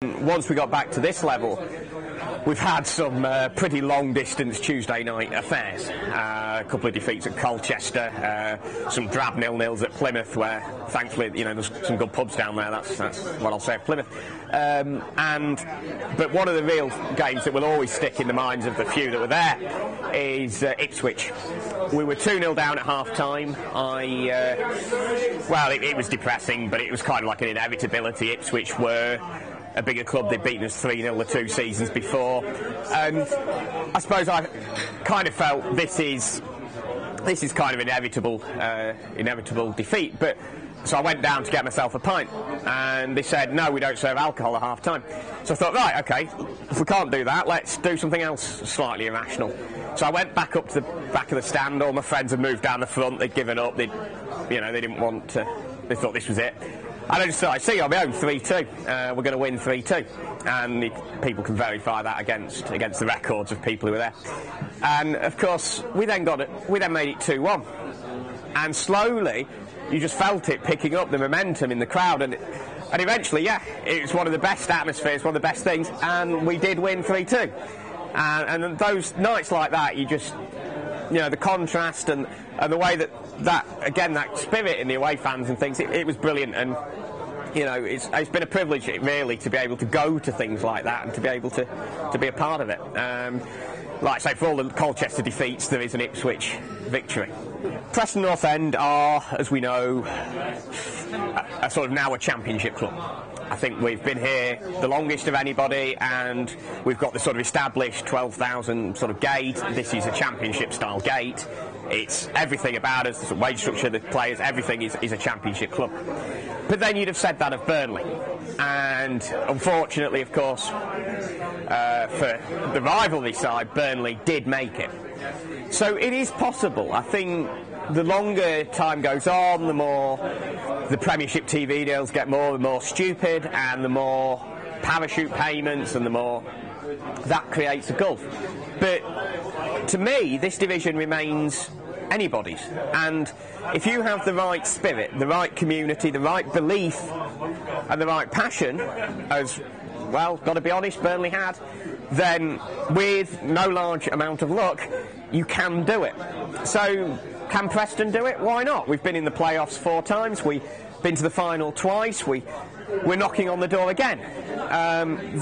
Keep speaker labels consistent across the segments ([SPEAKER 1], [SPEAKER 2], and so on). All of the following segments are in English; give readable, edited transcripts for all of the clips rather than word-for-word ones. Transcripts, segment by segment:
[SPEAKER 1] Once we got back to this level, we've had some pretty long-distance Tuesday night affairs. A couple of defeats at Colchester, some drab 0-0s at Plymouth, where thankfully, you know, there's some good pubs down there. That's what I'll say of Plymouth. But one of the real games that will always stick in the minds of the few that were there is Ipswich. We were 2-0 down at half-time. Well, it was depressing, but it was kind of like an inevitability. Ipswich were a bigger club. They'd beaten us 3-0 the 2 seasons before, and I suppose I kind of felt this is kind of inevitable defeat. But so I went down to get myself a pint, and they said no, we don't serve alcohol at half time. So I thought, right, okay, if we can't do that, let's do something else slightly irrational. So I went back up to the back of the stand. All my friends had moved down the front. They'd given up. They didn't want to. They thought this was it. And I just thought, I see, I'll be home 3-2. We're going to win 3-2, and people can verify that against the records of people who were there. And of course, we then made it 2-1, and slowly you just felt it picking up, the momentum in the crowd, and eventually, yeah, it was one of the best atmospheres, one of the best things, and we did win 3-2. And those nights like that, you just, you know, the contrast and the way that spirit in the away fans and things, it was brilliant. And you know, it's been a privilege really to be able to go to things like that and to be able to be a part of it. Like I say, for all the Colchester defeats, there is an Ipswich victory. Preston North End are, as we know, a sort of now a championship club. I think we've been here the longest of anybody, and we've got the sort of established 12,000 sort of gate. This is a championship style gate. It's everything about us, the wage structure, the players, everything is a championship club. But then you'd have said that of Burnley. And unfortunately, of course, for the rivalry side, Burnley did make it. So it is possible. I think the longer time goes on, the more the Premiership TV deals get more and more stupid, and the more parachute payments, and the more that creates a gulf. But to me, this division remains anybody's, and if you have the right spirit, the right community, the right belief and the right passion, as well, got to be honest, Burnley had, then with no large amount of luck, you can do it. So can Preston do it? Why not? We've been in the playoffs 4 times, we've been to the final twice, we're knocking on the door again.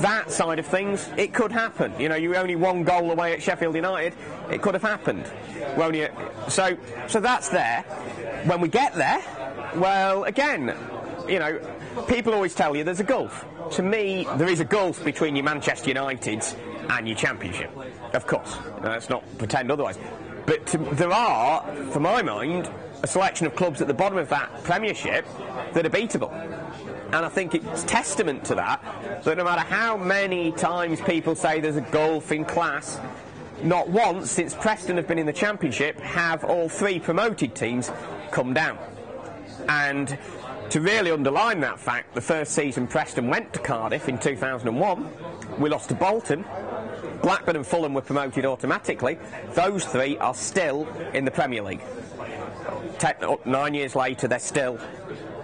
[SPEAKER 1] That side of things, it could happen. You know, you're only 1 goal away at Sheffield United. It could have happened. So that's there. When we get there, well, again, you know, people always tell you there's a gulf. To me, there is a gulf between your Manchester Uniteds and your Championship. Of course, let's not pretend otherwise. But there are, for my mind, a selection of clubs at the bottom of that Premiership that are beatable. And I think it's testament to that no matter how many times people say there's a gulf in class, not once since Preston have been in the Championship have all 3 promoted teams come down. And to really underline that fact, the first season Preston went to Cardiff in 2001, we lost to Bolton. Blackburn and Fulham were promoted automatically. Those 3 are still in the Premier League. 9 years later, they're still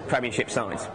[SPEAKER 1] Premiership sides.